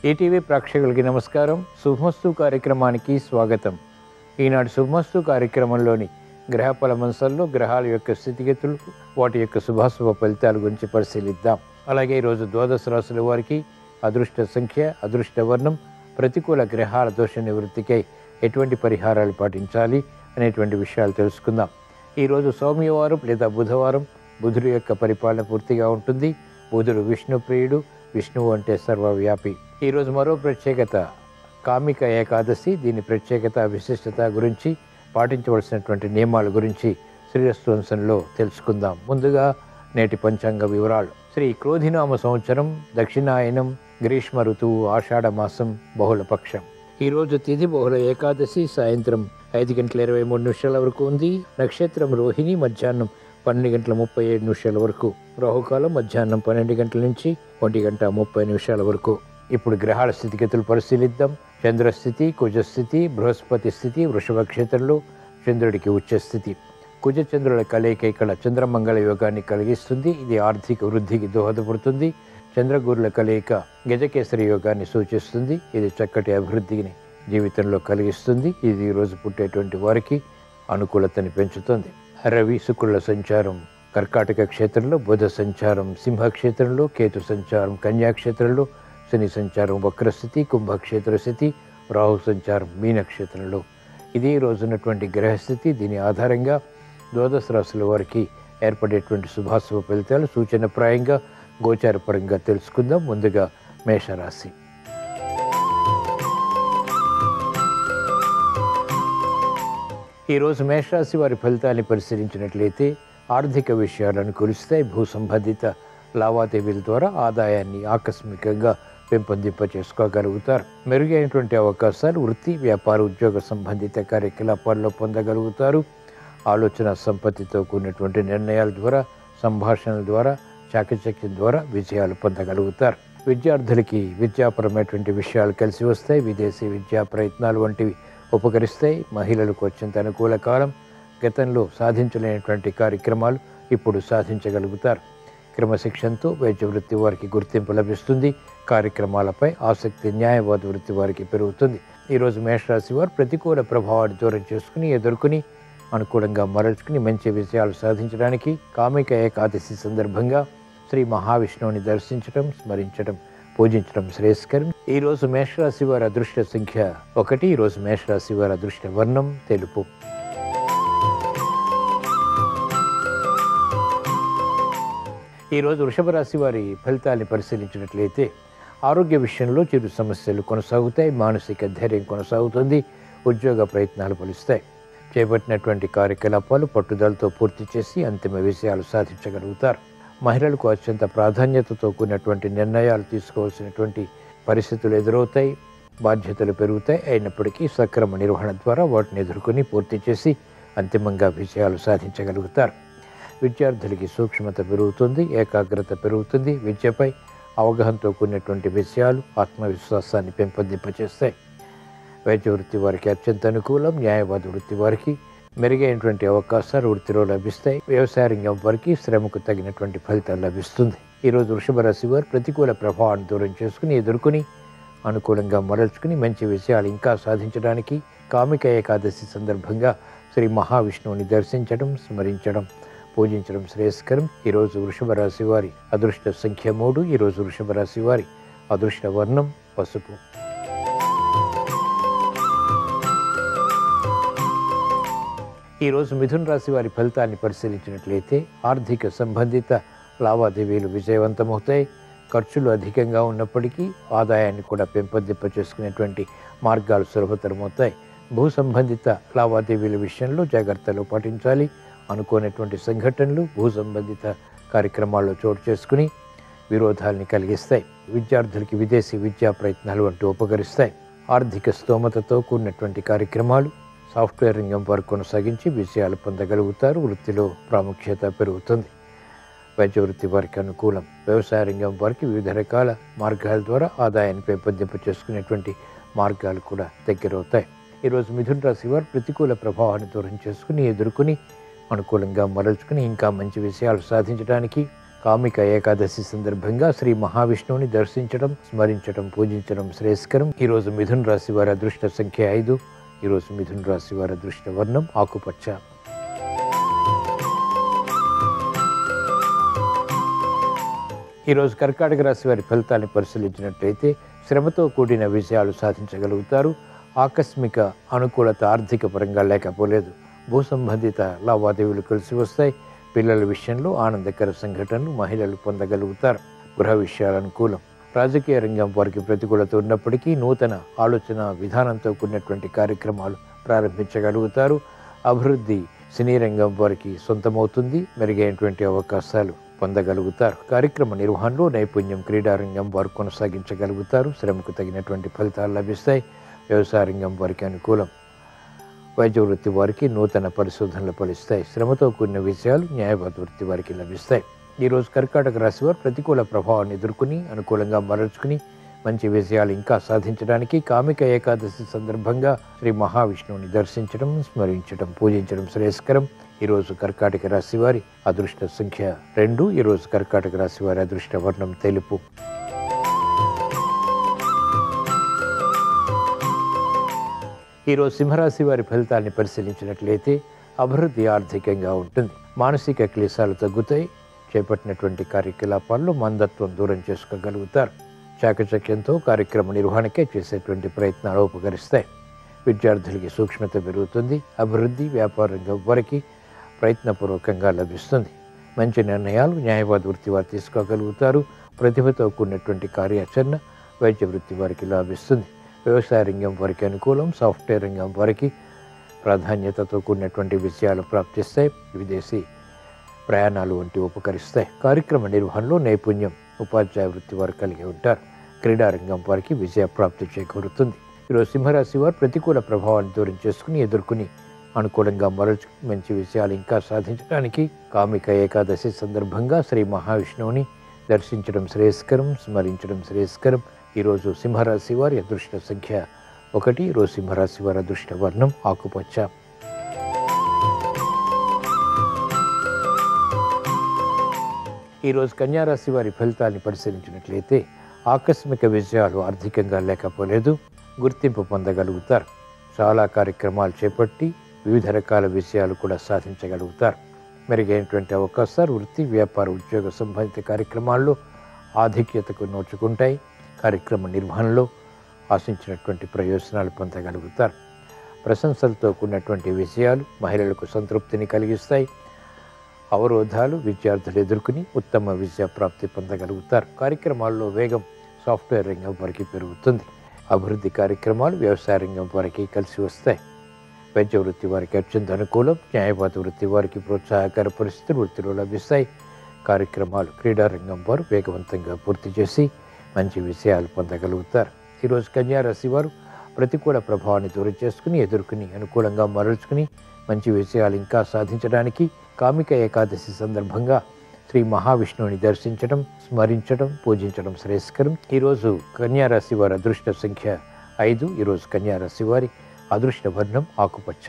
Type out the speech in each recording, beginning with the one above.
ETV ప్రేక్షకులకి నమస్కారం. శుభమస్తు కార్యక్రమానికి స్వాగతం. ఈనాడు శుభమస్తు కార్యక్రమంలోని గ్రహ ఫలమంశంలో గ్రహాల యొక్క స్థితిగతులు, వాటి యొక్క శుభాశుభ ఫలితాల గురించి పరిశీలిద్దాం. అలాగే ఈరోజు ద్వాదశ రాశుల వారికి అదృష్ట సంఖ్య, అదృష్ట వర్ణం, ప్రతికూల గ్రహాల దోష నివృత్తికై ఎటువంటి పరిహారాలు పాటించాలి అనేటువంటి విషయాలు తెలుసుకుందాం. ఈరోజు సోమవారం లేదా బుధవారం. బుధుడు యొక్క పరిపాలన పూర్తిగా ఉంటుంది. బుధుడు విష్ణుప్రియుడు. విష్ణువు అంటే సర్వవ్యాపి. ఈరోజు మరో ప్రత్యేకత కామిక ఏకాదశి. దీని ప్రత్యేకత, విశిష్టత గురించి, పాటించవలసినటువంటి నియమాల గురించి శ్రీరస్తు తెలుసుకుందాం. ముందుగా నేటి పంచాంగ వివరాలు. శ్రీ క్రోధినామ సంవత్సరం, దక్షిణాయనం, గ్రీష్మ ఋతువు, ఆషాఢ మాసం, బహుళపక్షం. ఈరోజు తిథి బహుళ ఏకాదశి. సాయంత్రం 5:23 వరకు ఉంది. నక్షత్రం రోహిణి. మధ్యాహ్నం 12:37 వరకు. రాహుకాలం మధ్యాహ్నం 12 గంటల నుంచి 1:30 వరకు. ఇప్పుడు గ్రహాల స్థితిగతులు పరిశీలిద్దాం. చంద్రస్థితి, కుజస్థితి, బృహస్పతి స్థితి వృషభ క్షేత్రంలో. చంద్రుడికి ఉచ్చస్థితి. కుజ చంద్రుల కలయిక ఇక్కడ చంద్రమంగళ యోగాన్ని కలిగిస్తుంది. ఇది ఆర్థిక వృద్ధికి దోహదపడుతుంది. చంద్రగురుల కలయిక గజకేసరి యోగాన్ని సూచిస్తుంది. ఇది చక్కటి అభివృద్ధిని జీవితంలో కలిగిస్తుంది. ఇది ఈరోజు పుట్టేటువంటి వారికి అనుకూలతని పెంచుతుంది. రవి శుక్రుల సంచారం కర్కాటక క్షేత్రంలో, బుధ సంచారం సింహక్షేత్రంలో, కేతు సంచారం కన్యాక్షేత్రంలో, శని సంచారం వక్రస్థితి కుంభక్షేత్ర స్థితి, రాహు సంచారం మీనక్షేత్రంలో. ఇది రోజున్నటువంటి గ్రహస్థితి. దీని ఆధారంగా ద్వాదశ రాశుల వారికి ఏర్పడేటువంటి శుభాశుభ ఫలితాలు సూచనప్రాయంగా గోచారపరంగా తెలుసుకుందాం. ముందుగా మేషరాశి. ఈరోజు మేషరాశి వారి ఫలితాన్ని పరిశీలించినట్లయితే ఆర్థిక విషయాలు అనుకూలిస్తాయి. భూ సంబంధిత లావాదేవీల ద్వారా ఆదాయాన్ని ఆకస్మికంగా పెంపొందింప చేసుకోగలుగుతారు. మెరుగైనటువంటి అవకాశాలు వృత్తి, వ్యాపార, ఉద్యోగ సంబంధిత కార్యకలాపాల్లో పొందగలుగుతారు. ఆలోచన సంపత్తితో కూడినటువంటి నిర్ణయాల ద్వారా, సంభాషణల ద్వారా, చాకచక్యం ద్వారా విజయాలు పొందగలుగుతారు. విద్యార్థులకి విద్యాపరమైనటువంటి విషయాలు కలిసి వస్తాయి. విదేశీ విద్యా ప్రయత్నాలు వంటివి ఉపకరిస్తాయి. మహిళలకు అత్యంత అనుకూల కాలం. గతంలో సాధించలేనటువంటి కార్యక్రమాలు ఇప్పుడు సాధించగలుగుతారు. క్రమశిక్షణతో వైద్య వృత్తి వారికి గుర్తింపు లభిస్తుంది. కార్యక్రమాలపై ఆసక్తి, న్యాయవాద వృత్తి వారికి పెరుగుతుంది. ఈరోజు మేషరాశి వారు ప్రతికూల ప్రభావాన్ని దూరం చేసుకుని, ఎదుర్కొని, అనుకూలంగా మరల్చుకుని మంచి విజయాలు సాధించడానికి కామిక ఏకాదశి సందర్భంగా శ్రీ మహావిష్ణువుని దర్శించడం, స్మరించడం, పూజించడం శ్రేయస్కరం. ఈరోజు మేషరాశి వారి అదృష్ట సంఖ్య 1. ఈరోజు మేషరాశి వారి అదృష్ట వర్ణం తెలుపు. ఈరోజు వృషభ రాశి వారి ఫలితాన్ని పరిశీలించినట్లయితే ఆరోగ్య విషయంలో చిరు సమస్యలు కొనసాగుతాయి. మానసిక ధైర్యం కొనసాగుతుంది. ఉద్యోగ ప్రయత్నాలు ఫలిస్తాయి. చేపట్టినటువంటి కార్యకలాపాలు పట్టుదలతో పూర్తి చేసి అంతిమ విజయాలు సాధించగలుగుతారు. మహిళలకు అత్యంత ప్రాధాన్యతతో కూడినటువంటి నిర్ణయాలు తీసుకోవాల్సినటువంటి పరిస్థితులు ఎదురవుతాయి. బాధ్యతలు పెరుగుతాయి. అయినప్పటికీ సక్రమ నిర్వహణ ద్వారా వాటిని ఎదుర్కొని పూర్తి చేసి అంతిమంగా విజయాలు సాధించగలుగుతారు. విద్యార్థులకి సూక్ష్మత పెరుగుతుంది. ఏకాగ్రత పెరుగుతుంది. విద్యపై అవగాహనతో కూడినటువంటి విషయాలు ఆత్మవిశ్వాసాన్ని పెంపొందింపచేస్తాయి. వైద్య వృత్తి వారికి అత్యంత అనుకూలం. న్యాయవాద వృత్తి వారికి మెరుగైనటువంటి అవకాశాలు వృత్తిలో లభిస్తాయి. వ్యవసాయ రంగం వారికి శ్రమకు తగినటువంటి ఫలితం లభిస్తుంది. ఈరోజు వృషభ రాశి వారు ప్రతికూల ప్రభావాన్ని దూరం చేసుకుని, ఎదుర్కొని, అనుకూలంగా మరల్చుకుని మంచి విషయాలు ఇంకా సాధించడానికి కామిక ఏకాదశి సందర్భంగా శ్రీ మహావిష్ణువుని దర్శించడం, స్మరించడం, పూజించడం శ్రేయస్కరం. ఈరోజు వృషభ రాశి వారి అదృష్ట సంఖ్య 3. ఈరోజు వృషభ రాశి వారి అదృష్ట వర్ణం పసుపు. ఈరోజు మిథున రాశి వారి ఫలితాన్ని పరిశీలించినట్లయితే ఆర్థిక సంబంధిత లావాదేవీలు విజయవంతమవుతాయి. ఖర్చులు అధికంగా ఉన్నప్పటికీ ఆదాయాన్ని కూడా పెంపొందింప చేసుకునేటువంటి మార్గాలు సులభతరమవుతాయి. భూ సంబంధిత లావాదేవీల విషయంలో జాగ్రత్తలు పాటించాలి. అనుకోనటువంటి సంఘటనలు భూ సంబంధిత కార్యక్రమాల్లో చోటు చేసుకుని విరోధాలని కలిగిస్తాయి. విద్యార్థులకి విదేశీ విద్యా ప్రయత్నాలు వంటి ఉపకరిస్తాయి. ఆర్థిక స్తోమతతో కూడినటువంటి కార్యక్రమాలు సాఫ్ట్వేర్ రంగం వారు కొనసాగించి విజయాలు పొందగలుగుతారు. వృత్తిలో ప్రాముఖ్యత పెరుగుతుంది. వైద్య వృత్తి వారికి అనుకూలం. వ్యవసాయ రంగం వారికి వివిధ రకాల మార్గాల ద్వారా ఆదాయాన్ని పెంపొందింప చేసుకునేటువంటి మార్గాలు కూడా దగ్గరవుతాయి. ఈరోజు మిథున రాశి వారు ప్రతికూల ప్రభావాన్ని దూరం చేసుకుని, ఎదుర్కొని, అనుకూలంగా మరల్చుకుని ఇంకా మంచి విషయాలు సాధించడానికి కామిక ఏకాదశి సందర్భంగా శ్రీ మహావిష్ణువుని దర్శించడం, స్మరించడం, పూజించడం శ్రేయస్కరం. ఈరోజు మిథున రాశి వారి అదృష్ట సంఖ్య 5. ఈరోజు మిథున రాశి వారి అదృష్ట వర్ణం ఆకుపచ్చ. ఈరోజు కర్కాటక రాశి వారి ఫలితాన్ని పరిశీలించినట్లయితే శ్రమతో కూడిన విజయాలు సాధించగలుగుతారు. ఆకస్మిక అనుకూలత ఆర్థిక పరంగా లేకపోలేదు. భూ సంబంధిత లావాదేవీలు కలిసి వస్తాయి. పిల్లల విషయంలో ఆనందకర సంఘటనలు మహిళలు పొందగలుగుతారు. గృహ విషయాలు అనుకూలం. రాజకీయ రంగం వారికి ప్రతికూలత ఉన్నప్పటికీ నూతన ఆలోచన విధానంతో కూడినటువంటి కార్యక్రమాలు ప్రారంభించగలుగుతారు. అభివృద్ధి సినీ రంగం వారికి సొంతమవుతుంది. మెరుగైనటువంటి అవకాశాలు పొందగలుగుతారు. కార్యక్రమ నిర్వహణలో నైపుణ్యం క్రీడారంగం వారు కొనసాగించగలుగుతారు. శ్రమకు తగినటువంటి ఫలితాలు లభిస్తాయి. వ్యవసాయ రంగం వారికి అనుకూలం. వైద్య వృత్తి వారికి నూతన పరిశోధనలు ఫలిస్తాయి. శ్రమతో కూడిన విజయాలు న్యాయవాద వృత్తి వారికి లభిస్తాయి. ఈరోజు కర్కాటక రాశి వారు ప్రతికూల ప్రభావాన్ని ఎదుర్కొని అనుకూలంగా మరల్చుకుని మంచి విజయాలు ఇంకా సాధించడానికి కామిక ఏకాదశి సందర్భంగా శ్రీ మహావిష్ణువుని దర్శించడం, స్మరించడం, పూజించడం శ్రేయస్కరం. ఈరోజు కర్కాటక రాశి వారి అదృష్ట సంఖ్య 2. ఈరోజు కర్కాటక రాశి వారి అదృష్ట వర్ణం తెలుపు. ఈరోజు సింహరాశి వారి ఫలితాన్ని పరిశీలించినట్లయితే అభివృద్ధి ఆర్థికంగా ఉంటుంది. మానసిక క్లేశాలు తగ్గుతాయి. చేపట్టినటువంటి కార్యకలాపాల్లో మందత్వం దూరం చేసుకోగలుగుతారు. చాకచక్యంతో కార్యక్రమ నిర్వహణకే చేసేటువంటి ప్రయత్నాలు ఉపకరిస్తాయి. విద్యార్థులకి సూక్ష్మత పెరుగుతుంది. అభివృద్ధి వ్యాపార రంగం వారికి ప్రయత్నపూర్వకంగా లభిస్తుంది. మంచి నిర్ణయాలు న్యాయవాద వృత్తి వారు తీసుకోగలుగుతారు. ప్రతిభతో కూడినటువంటి కార్యాచరణ వైద్య వృత్తి వారికి లాభిస్తుంది. వ్యవసాయ రంగం వారికి అనుకూలం. సాఫ్ట్వేర్ రంగం వారికి ప్రాధాన్యతతో కూడినటువంటి విజయాలు ప్రాప్తిస్తాయి. విదేశీ ప్రయాణాలు వంటి ఉపకరిస్తాయి. కార్యక్రమ నిర్వహణలో నైపుణ్యం ఉపాధ్యాయ వృత్తి వారు కలిగి ఉంటారు. క్రీడారంగం వారికి విజయ ప్రాప్తి చేకూరుతుంది. ఈరోజు సింహరాశి వారు ప్రతికూల ప్రభావాన్ని దూరం చేసుకుని ఎదుర్కొని అనుకూలంగా మరల్చుకుని మంచి విజయాలు ఇంకా సాధించడానికి కామిక ఏకాదశి సందర్భంగా శ్రీ మహావిష్ణువుని దర్శించడం శ్రేయస్కరం, స్మరించడం శ్రేయస్కరం. ఈరోజు సింహరాశి వారి అదృష్ట సంఖ్య 1. ఈరోజు సింహరాశి వారి అదృష్ట వర్ణం ఆకుపచ్చ. ఈరోజు కన్యారాశి వారి ఫలితాన్ని పరిశీలించినట్లయితే ఆకస్మిక విజయాలు ఆర్థికంగా లేకపోలేదు. గుర్తింపు పొందగలుగుతారు. చాలా కార్యక్రమాలు చేపట్టి వివిధ రకాల విజయాలు కూడా సాధించగలుగుతారు. మెరుగైనటువంటి అవకాశాలు వృత్తి, వ్యాపార, ఉద్యోగ సంబంధిత కార్యక్రమాల్లో ఆధిక్యతకు నోచుకుంటాయి. కార్యక్రమ నిర్వహణలో ఆశించినటువంటి ప్రయోజనాలు పొందగలుగుతారు. ప్రశంసలతో కూడినటువంటి విజయాలు మహిళలకు సంతృప్తిని కలిగిస్తాయి. అవరోధాలు విద్యార్థులు ఎదుర్కొని ఉత్తమ విద్యా ప్రాప్తి పొందగలుగుతారు. కార్యక్రమాల్లో వేగం సాఫ్ట్వేర్ రంగం వారికి పెరుగుతుంది. అభివృద్ధి కార్యక్రమాలు వ్యవసాయ రంగం వారికి కలిసి వస్తాయి. వైద్య వృత్తి వారికి అత్యంత అనుకూలం. న్యాయవాద వృత్తి వారికి ప్రోత్సాహకర పరిస్థితులు వృత్తిలో లభిస్తాయి. కార్యక్రమాలు క్రీడారంగం వారు వేగవంతంగా పూర్తి చేసి మంచి విజయాలు పొందగలుగుతారు. ఈరోజు కన్యారాశి వారు ప్రతికూల ప్రభావాన్ని దూరం చేసుకుని ఎదుర్కొని అనుకూలంగా మరల్చుకుని మంచి విజయాలు ఇంకా సాధించడానికి కామిక ఏకాదశి సందర్భంగా శ్రీ మహావిష్ణువుని దర్శించడం, స్మరించడం, పూజించడం శ్రేయస్కరం. ఈరోజు కన్యారాశి వారి అదృష్ట సంఖ్య 5. ఈరోజు కన్యారాశి వారి అదృష్ట వర్ణం ఆకుపచ్చ.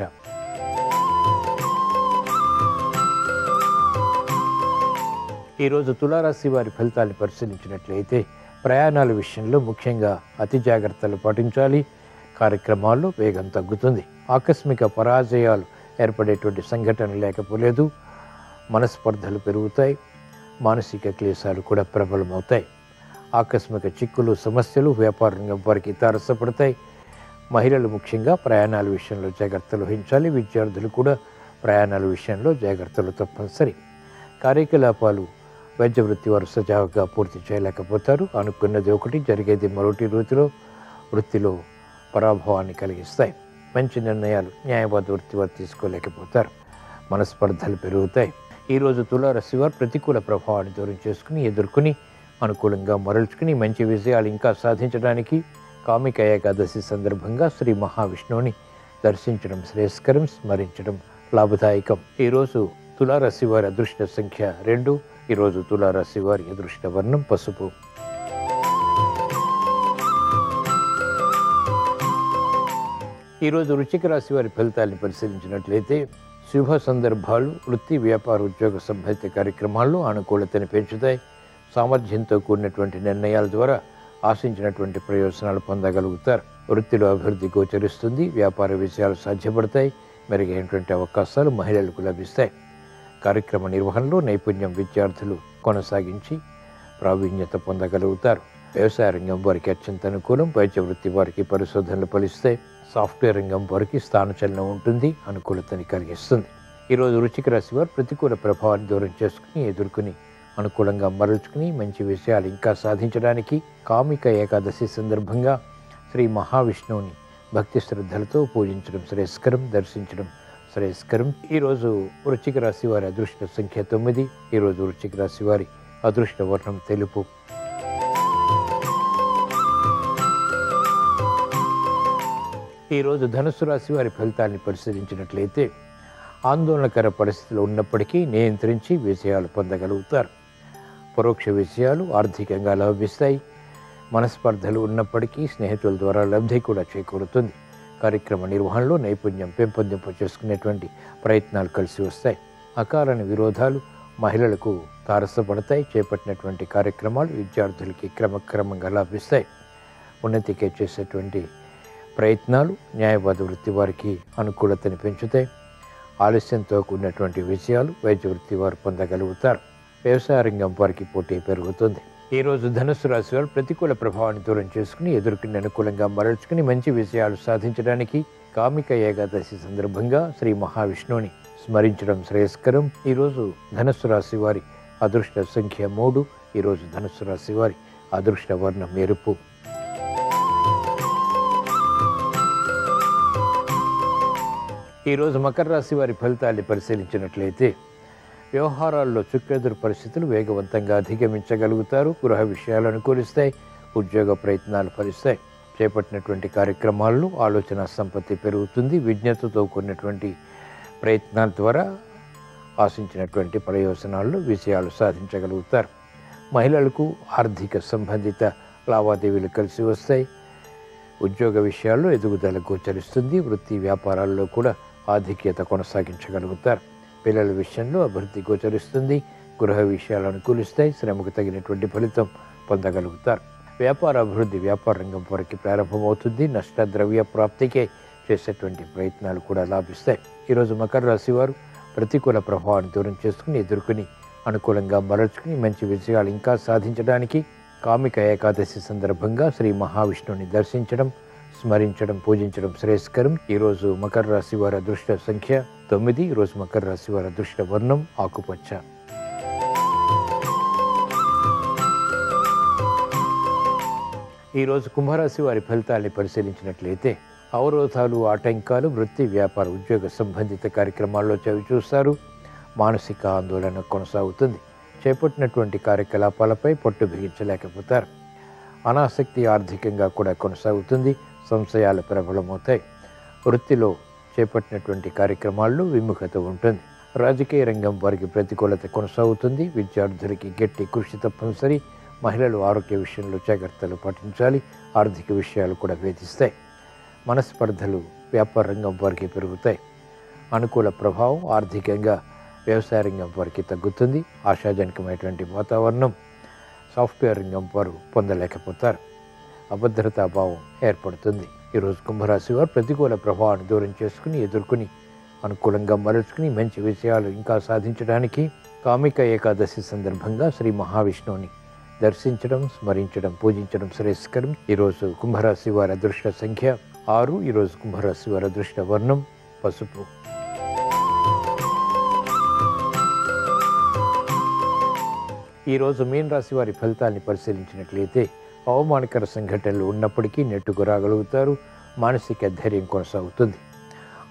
ఈరోజు తులారాశి వారి ఫలితాన్ని పరిశీలించినట్లయితే ప్రయాణాల విషయంలో ముఖ్యంగా అతి జాగ్రత్తలు పాటించాలి. కార్యక్రమాల్లో వేగం తగ్గుతుంది. ఆకస్మిక పరాజయాలు ఏర్పడేటువంటి సంఘటన లేకపోలేదు. మనస్పర్ధలు పెరుగుతాయి. మానసిక క్లేశాలు కూడా ప్రబలమవుతాయి. ఆకస్మిక చిక్కులు, సమస్యలు వ్యాపార రంగం వారికి తారసపడతాయి. మహిళలు ముఖ్యంగా ప్రయాణాల విషయంలో జాగ్రత్తలు వహించాలి. విద్యార్థులు కూడా ప్రయాణాల విషయంలో జాగ్రత్తలు తప్పనిసరి. కార్యకలాపాలు వైద్య వృత్తి వారు సజావుగా పూర్తి చేయలేకపోతారు. అనుకున్నది ఒకటి, జరిగేది మరొకటి వృత్తిలో పరాభవాన్ని కలిగిస్తాయి. మంచి నిర్ణయాలు న్యాయవాద వృత్తి వారు తీసుకోలేకపోతారు. మనస్పర్ధలు పెరుగుతాయి. ఈరోజు తులారాశి వారు ప్రతికూల ప్రభావాన్ని దూరం చేసుకుని ఎదుర్కొని అనుకూలంగా మరల్చుకుని మంచి విజయాలు ఇంకా సాధించడానికి కామిక ఏకాదశి సందర్భంగా శ్రీ మహావిష్ణువుని దర్శించడం శ్రేయస్కరం, స్మరించడం లాభదాయకం. ఈరోజు తులారాశి వారి అదృష్ట సంఖ్య 2. ఈరోజు తులారాశి వారి అదృష్ట వర్ణం పసుపు. ఈరోజు వృశ్చిక రాశి వారి ఫలితాలను పరిశీలించినట్లయితే శుభ సందర్భాలు వృత్తి వ్యాపార ఉద్యోగ సంబంధిత కార్యక్రమాల్లో అనుకూలతను పెంచుతాయి. సామర్థ్యంతో కూడినటువంటి నిర్ణయాల ద్వారా ఆశించినటువంటి ప్రయోజనాలు పొందగలుగుతారు. వృత్తిలో అభివృద్ధి గోచరిస్తుంది. వ్యాపార విషయాలు సాధ్యపడతాయి. మెరుగైనటువంటి అవకాశాలు మహిళలకు లభిస్తాయి. కార్యక్రమ నిర్వహణలో నైపుణ్యం విద్యార్థులు కొనసాగించి ప్రావీణ్యత పొందగలుగుతారు. వ్యవసాయ రంగం వారికి అత్యంత అనుకూలం. వైద్య వృత్తి వారికి పరిశోధనలు ఫలిస్తాయి. సాఫ్ట్వేర్ రంగం వారికి స్థానచలనం ఉంటుంది, అనుకూలతని కలిగిస్తుంది. ఈరోజు వృశ్చిక రాశి వారు ప్రతికూల ప్రభావాన్ని దూరం చేసుకుని ఎదుర్కొని అనుకూలంగా మరల్చుకుని మంచి విషయాలు ఇంకా సాధించడానికి కామిక ఏకాదశి సందర్భంగా శ్రీ మహావిష్ణువుని భక్తి శ్రద్ధలతో పూజించడం శ్రేయస్కరం, దర్శించడం శ్రేయస్కరం. ఈరోజు వృశ్చిక రాశి వారి అదృష్ట సంఖ్య 9. ఈరోజు వృశ్చిక రాశి వారి అదృష్ట వర్ణం తెలుపు. ఈరోజు ధనుస్సు రాశి వారి ఫలితాన్ని పరిశీలించినట్లయితే ఆందోళనకర పరిస్థితులు ఉన్నప్పటికీ నియంత్రించి విజయాలు పొందగలుగుతారు. పరోక్ష విషయాలు ఆర్థికంగా లభిస్తాయి. మనస్పర్ధలు ఉన్నప్పటికీ స్నేహితుల ద్వారా లబ్ధి కూడా చేకూరుతుంది. కార్యక్రమ నిర్వహణలో నైపుణ్యం పెంపొందింపు చేసుకునేటువంటి ప్రయత్నాలు కలిసి వస్తాయి. అకారణ విరోధాలు మహిళలకు తారసపడతాయి. చేపట్టినటువంటి కార్యక్రమాలు విద్యార్థులకి క్రమక్రమంగా లాభిస్తాయి. ఉన్నతికే చేసేటువంటి ప్రయత్నాలు న్యాయవాద వృత్తి వారికి అనుకూలతని పెంచుతాయి. ఆలస్యంతో కూడినటువంటి విషయాలు వైద్య వృత్తి వారు పొందగలుగుతారు. వ్యవసాయ రంగం వారికి పోటీ పెరుగుతుంది. ఈరోజు ధనుస్సు రాశి వారు ప్రతికూల ప్రభావాన్ని దూరం చేసుకుని ఎదుర్కొని అనుకూలంగా మరల్చుకుని మంచి విషయాలు సాధించడానికి కామిక ఏకాదశి సందర్భంగా శ్రీ మహావిష్ణువుని స్మరించడం శ్రేయస్కరం. ఈరోజు ధనుస్సు రాశి వారి అదృష్ట సంఖ్య 3. ఈరోజు ధనుస్సు రాశి వారి అదృష్ట వర్ణం ఎరుపు. ఈరోజు మకర రాశి వారి ఫలితాన్ని పరిశీలించినట్లయితే వ్యవహారాల్లో చుక్కెదురు పరిస్థితులు వేగవంతంగా అధిగమించగలుగుతారు. గృహ విషయాలు అనుకూలిస్తాయి. ఉద్యోగ ప్రయత్నాలు ఫలిస్తాయి. చేపట్టినటువంటి కార్యక్రమాల్లో ఆలోచన సంపత్తి పెరుగుతుంది. విజ్ఞతతో కూడినటువంటి ప్రయత్నాల ద్వారా ఆశించినటువంటి ప్రయోజనాల్లో విజయాలు సాధించగలుగుతారు. మహిళలకు ఆర్థిక సంబంధిత లావాదేవీలు కలిసి వస్తాయి. ఉద్యోగ విషయాల్లో ఎదుగుదల గోచరిస్తుంది. వృత్తి వ్యాపారాల్లో కూడా ఆధిక్యత కొనసాగించగలుగుతారు. పిల్లల విషయంలో అభివృద్ధి గోచరిస్తుంది. గృహ విషయాలు అనుకూలిస్తాయి. శ్రమకు తగినటువంటి ఫలితం పొందగలుగుతారు. వ్యాపార అభివృద్ధి వ్యాపార రంగం వారికి ప్రారంభమవుతుంది. నష్ట ద్రవ్య ప్రాప్తికే చేసేటువంటి ప్రయత్నాలు కూడా లాభిస్తాయి. ఈరోజు మకర రాశి వారు ప్రతికూల ప్రభావాన్ని దూరం చేసుకుని ఎదుర్కొని అనుకూలంగా మరల్చుకుని మంచి విజయాలు ఇంకా సాధించడానికి కామిక ఏకాదశి సందర్భంగా శ్రీ మహావిష్ణువుని దర్శించడం, స్మరించడం, పూజించడం శ్రేయస్కరం. ఈరోజు మకర రాశి వారి అదృష్ట సంఖ్య 9. ఈరోజు మకర రాశి వారి అదృష్ట వర్ణం ఆకుపచ్చ. ఈరోజు కుంభరాశి వారి ఫలితాన్ని పరిశీలించినట్లయితే అవరోధాలు, ఆటంకాలు వృత్తి వ్యాపార ఉద్యోగ సంబంధిత కార్యక్రమాల్లో చవి చూస్తారు. మానసిక ఆందోళన కొనసాగుతుంది. చేపట్టినటువంటి కార్యకలాపాలపై పట్టు బిగించలేకపోతారు. అనాసక్తి ఆర్థికంగా కూడా కొనసాగుతుంది. సంశయాలు ప్రబలమవుతాయి. వృత్తిలో చేపట్టినటువంటి కార్యక్రమాల్లో విముఖత ఉంటుంది. రాజకీయ రంగం వారికి ప్రతికూలత కొనసాగుతుంది. విద్యార్థులకి గట్టి కృషి తప్పనిసరి. మహిళలు ఆరోగ్య విషయంలో జాగ్రత్తలు పాటించాలి. ఆర్థిక విషయాలు కూడా వేధిస్తాయి. మనస్పర్ధలు వ్యాపార రంగం వారికి పెరుగుతాయి. అనుకూల ప్రభావం ఆర్థికంగా వ్యవసాయ రంగం వారికి తగ్గుతుంది. ఆశాజనకమైనటువంటి వాతావరణం సాఫ్ట్వేర్ రంగం వారు పొందలేకపోతారు. అభద్రతాభావం ఏర్పడుతుంది. ఈరోజు కుంభరాశి వారు ప్రతికూల ప్రభావాన్ని దూరం చేసుకుని ఎదుర్కొని అనుకూలంగా మరల్చుకుని మంచి విషయాలు ఇంకా సాధించడానికి కామిక ఏకాదశి సందర్భంగా శ్రీ మహావిష్ణువుని దర్శించడం, స్మరించడం, పూజించడం శ్రేయస్కరం. ఈరోజు కుంభరాశి వారి అదృష్ట సంఖ్య 6. ఈరోజు కుంభరాశి వారి అదృష్ట వర్ణం పసుపు. ఈరోజు మీన రాశి వారి ఫలితాన్ని పరిశీలించినట్లయితే అవమానకర సంఘటనలు ఉన్నప్పటికీ నెట్టుకు రాగలుగుతారు. మానసిక ధైర్యం కొనసాగుతుంది.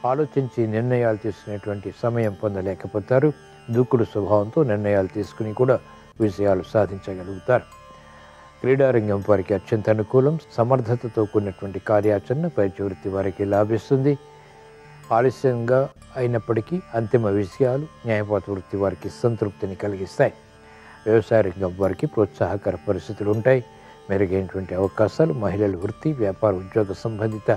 ఆలోచించి నిర్ణయాలు తీసుకునేటువంటి సమయం పొందలేకపోతారు. దూకుడు స్వభావంతో నిర్ణయాలు తీసుకుని కూడా విజయాలు సాధించగలుగుతారు. క్రీడారంగం వారికి అత్యంత అనుకూలం. సమర్థతతో కూడినటువంటి కార్యాచరణ వైద్య వృత్తి వారికి లాభిస్తుంది. ఆలస్యంగా అయినప్పటికీ అంతిమ విజయాలు న్యాయవాద వృత్తి వారికి సంతృప్తిని కలిగిస్తాయి. వ్యవసాయ రంగం వారికి ప్రోత్సాహకర పరిస్థితులు ఉంటాయి. మెరుగైనటువంటి అవకాశాలు మహిళలు వృత్తి వ్యాపార ఉద్యోగ సంబంధిత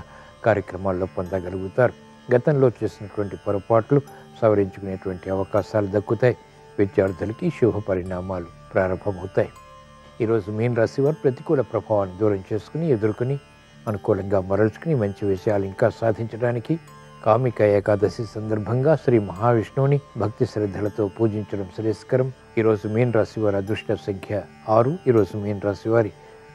కార్యక్రమాల్లో పొందగలుగుతారు. గతంలో చేసినటువంటి పొరపాట్లు సవరించుకునేటువంటి అవకాశాలు దక్కుతాయి. విద్యార్థులకి శుభ పరిణామాలు ప్రారంభమవుతాయి. ఈరోజు మీన రాశి వారు ప్రతికూల ప్రభావాన్ని దూరం చేసుకుని ఎదుర్కొని అనుకూలంగా మరల్చుకుని మంచి విషయాలు ఇంకా సాధించడానికి కామిక ఏకాదశి సందర్భంగా శ్రీ మహావిష్ణువుని భక్తి శ్రద్ధలతో పూజించడం శ్రేయస్కరం. ఈరోజు మీన రాశి వారి అదృష్ట సంఖ్య 6. ఈరోజు మీన రాశి వారి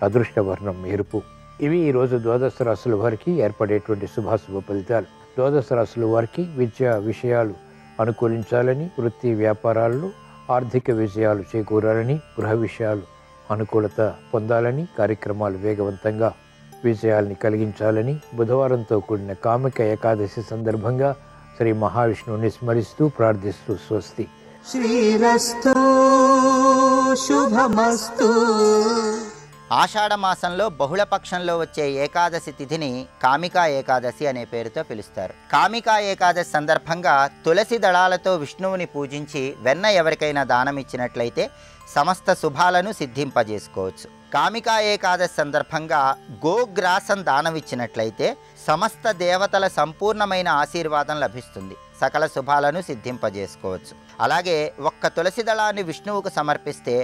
అదృష్ట వర్ణం ఎరుపు. ఇవి ఈరోజు ద్వాదశ రాశుల వారికి ఏర్పడేటువంటి శుభాశుభ ఫలితాలు. ద్వాదశ రాశుల వారికి విద్యా విషయాలు అనుకూలించాలని, వృత్తి వ్యాపారాల్లో ఆర్థిక విజయాలు చేకూరాలని, గృహ విషయాలు అనుకూలత పొందాలని, కార్యక్రమాలు వేగవంతంగా విజయాల్ని కలిగించాలని బుధవారంతో కూడిన కామిక ఏకాదశి సందర్భంగా శ్రీ మహావిష్ణువుని స్మరిస్తూ ప్రార్థిస్తూ స్వస్తి. శ్రీరస్తు శుభమస్తు. ఆషాఢమాసంలో బహుళపక్షంలో వచ్చే ఏకాదశి తిథిని కామికా ఏకాదశి అనే పేరుతో పిలుస్తారు. కామికా ఏకాదశి సందర్భంగా తులసి దళాలతో విష్ణువుని పూజించి వెన్న ఎవరికైనా దానం ఇచ్చినట్లయితే సమస్త శుభాలను సిద్ధింపజేసుకోవచ్చు. కామికా ఏకాదశి సందర్భంగా గోగ్రాసం దానం ఇచ్చినట్లయితే సమస్త దేవతల సంపూర్ణమైన ఆశీర్వాదం లభిస్తుంది. సకల శుభాలను సిద్ధింపజేసుకోవచ్చు. అలాగే ఒక్క తులసి దళాన్ని విష్ణువుకు సమర్పిస్తే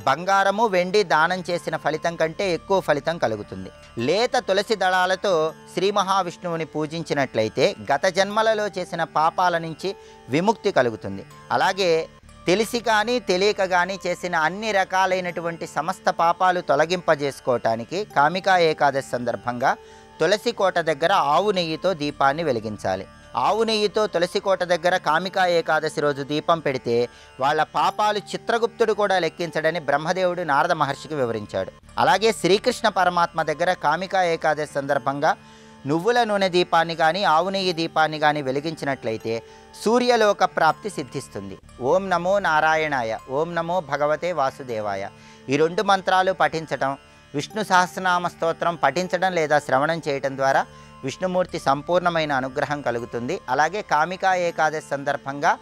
బంగారము వెండి దానం చేసిన ఫలితం కంటే ఎక్కువ ఫలితం కలుగుతుంది. లేత తులసి దళాలతో శ్రీ మహావిష్ణువుని పూజించినట్లయితే గత జన్మలలో చేసిన పాపాల నుంచి విముక్తి కలుగుతుంది. అలాగే తెలిసి కానీ తెలియక కానీ చేసిన అన్ని రకాలైనటువంటి సమస్త పాపాలు తొలగింపజేసుకోవటానికి కామికా ఏకాదశి సందర్భంగా తులసి కోట దగ్గర ఆవు నెయ్యితో దీపాన్ని వెలిగించాలి. ఆవు నెయ్యితో తులసి కోట దగ్గర కామికా ఏకాదశి రోజు దీపం పెడితే వాళ్ళ పాపాలు చిత్రగుప్తుడు కూడా లెక్కించడని బ్రహ్మదేవుడు నారద మహర్షికి వివరించాడు. అలాగే శ్రీకృష్ణ పరమాత్మ దగ్గర కామికా ఏకాదశి సందర్భంగా నువ్వుల నూనె దీపాన్ని కానీ ఆవు నెయ్యి దీపాన్ని కానీ వెలిగించినట్లయితే సూర్యలోక ప్రాప్తి సిద్ధిస్తుంది. ఓం నమో నారాయణాయ, ఓం నమో భగవతే వాసుదేవాయ ఈ 2 మంత్రాలు పఠించటం, విష్ణు సహస్రనామ స్తోత్రం పఠించడం లేదా శ్రవణం చేయటం ద్వారా విష్ణుమూర్తి సంపూర్ణమైన అనుగ్రహం కలుగుతుంది. అలాగే కామికా ఏకాదశి సందర్భంగా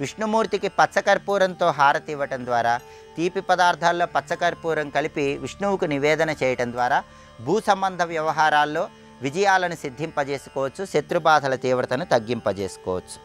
విష్ణుమూర్తికి పచ్చకర్పూరంతో హారతి ఇవ్వటం ద్వారా, తీపి పదార్థాల్లో పచ్చకర్పూరం కలిపి విష్ణువుకు నివేదన చేయటం ద్వారా భూ సంబంధ వ్యవహారాల్లో విజయాలను సిద్ధింపజేసుకోవచ్చు. శత్రుబాధల తీవ్రతను తగ్గింపజేసుకోవచ్చు.